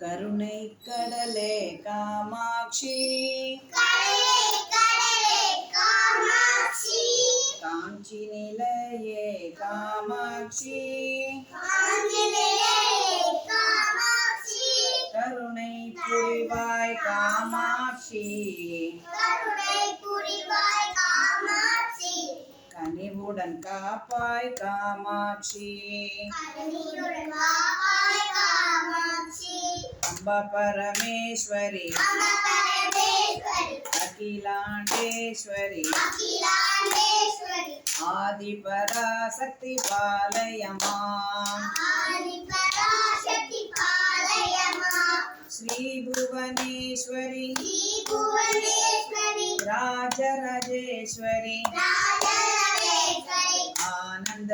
கருணை கடலே காமாட்சி காஞ்சி நிலையே காமாட்சி கருணை புரிவாய் காமாட்சி கனிவுடன் காப்பாய் காமாட்சி அம்பா பரமேஸ்வரி அகிலாண்டேஸ்வரி ஆதிபராசக்தி பாலயமா ஸ்ரீ புவனேஸ்வரி ராஜராஜேஸ்வரி ஆனந்த